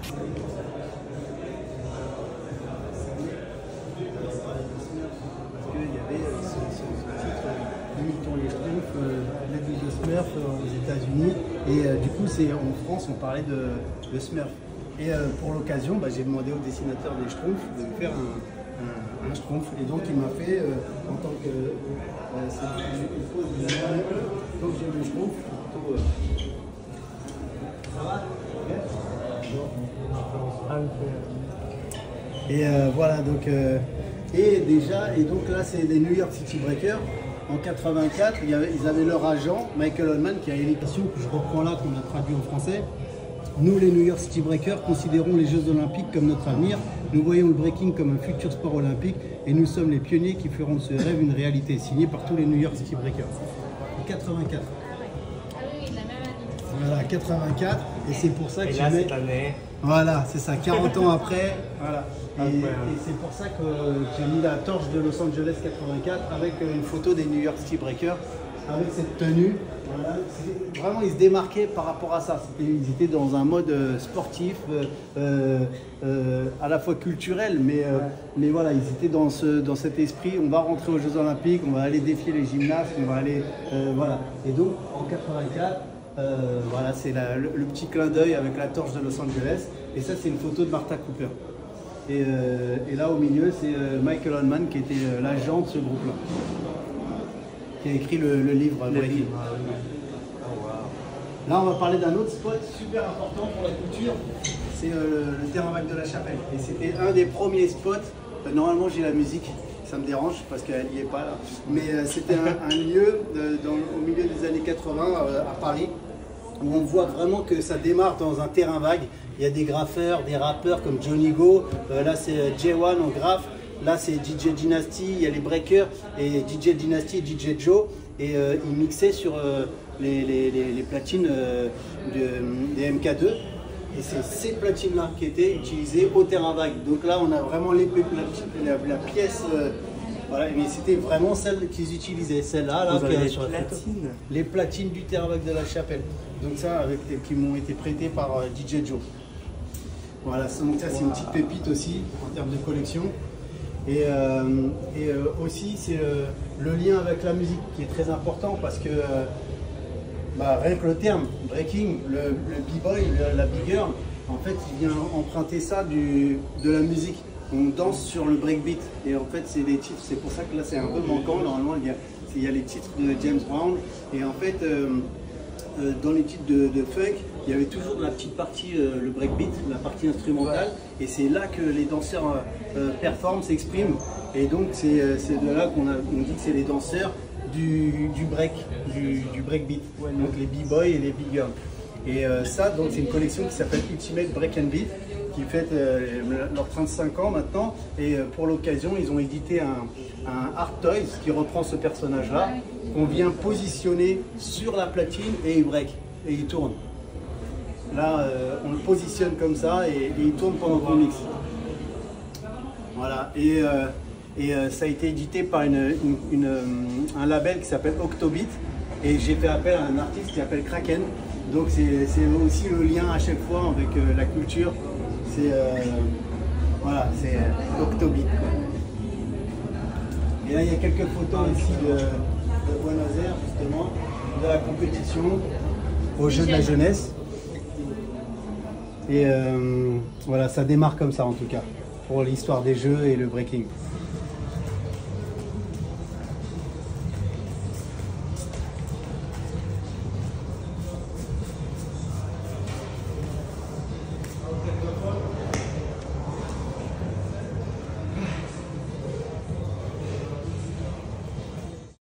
Il y avait ce titre Imitant les Schtroumpfs, la ville de Smurf aux États-Unis. Et du coup, en France, on parlait de Smurf. Et pour l'occasion, j'ai demandé au dessinateur des Schtroumpfs de me faire un Schtroumpf. Et donc, il m'a fait, en tant que. Une pose de donc j'ai le Schtroumpf. Ça va? Et voilà, donc. Et donc là, c'est les New York City Breakers. En 84, ils avaient leur agent, Michael Oldman, qui a une émission que je reprends là, qu'on a traduit en français. Nous, les New York City Breakers, considérons les Jeux Olympiques comme notre avenir. Nous voyons le breaking comme un futur sport olympique et nous sommes les pionniers qui feront de ce rêve une réalité. Signé par tous les New York City Breakers. En 84. Ah oui, la même année. Voilà, 84. Et c'est pour ça que là, cette année. Voilà, c'est ça, 40 ans après. Voilà. Et c'est pour ça que j'ai mis la torche de Los Angeles 84 avec une photo des New York City Breakers avec cette tenue. Voilà. Vraiment, ils se démarquaient par rapport à ça. Ils étaient dans un mode sportif, à la fois culturel, mais voilà, ils étaient dans cet esprit. On va rentrer aux Jeux Olympiques, on va aller défier les gymnastes, on va aller. Voilà. Et donc, en 84, voilà, c'est le petit clin d'œil avec la torche de Los Angeles. Et ça, c'est une photo de Martha Cooper. Et là, au milieu, c'est Michael Oldman qui était l'agent de ce groupe-là, qui a écrit le livre Breaking. Là, on va parler d'un autre spot super important pour la culture, c'est le terrain vague de la Chapelle. Et c'était un des premiers spots. Normalement, j'ai la musique, ça me dérange parce qu'elle n'y est pas là. Mais c'était un lieu au milieu des années 80 à Paris, où on voit vraiment que ça démarre dans un terrain vague. Il y a des graffeurs, des rappeurs comme Johnny Go, là c'est J1 en graphe. Là, c'est DJ Dynasty, il y a les breakers, et DJ Dynasty et DJ Joe. Et ils mixaient sur les platines des MK2. Et c'est ces platines-là qui étaient utilisées au terrain vague. Donc là, on a vraiment la pièce. Voilà, mais c'était vraiment celle qu'ils utilisaient. Celle-là, là, qui est sur la photo. Les platines du terrain vague de la Chapelle. Donc ça, qui m'ont été prêtées par DJ Joe. Voilà, donc ça, c'est une petite pépite aussi, en termes de collection. Et aussi, c'est le lien avec la musique qui est très important parce que rien que le terme breaking, le b-boy, la big girl, en fait, il vient emprunter ça de la musique. On danse sur le breakbeat et en fait, c'est des titres. C'est pour ça que là, c'est un peu manquant. Normalement, il y a les titres de James Brown et en fait, dans les titres de funk, il y avait toujours la petite partie, le breakbeat, la partie instrumentale, et c'est là que les danseurs performent, s'expriment, et donc c'est de là qu'on dit que c'est les danseurs du breakbeat, donc les b-boys et les big girls. Et ça, donc c'est une collection qui s'appelle Ultimate Break and Beat, qui fête leurs 35 ans maintenant, et pour l'occasion, ils ont édité un Art Toys qui reprend ce personnage-là, qu'on vient positionner sur la platine et il break, et il tourne. Là, on le positionne comme ça et il tourne pendant qu'on mixe. Voilà, et ça a été édité par un label qui s'appelle Octobit, et j'ai fait appel à un artiste qui s'appelle Kraken. Donc c'est aussi le lien à chaque fois avec la culture. C'est voilà, c'est Octobit. Et là, il y a quelques photos ici de Buenos Aires, justement, de la compétition aux Jeux de la jeunesse. Et voilà, ça démarre comme ça en tout cas, pour l'histoire des jeux et le breaking.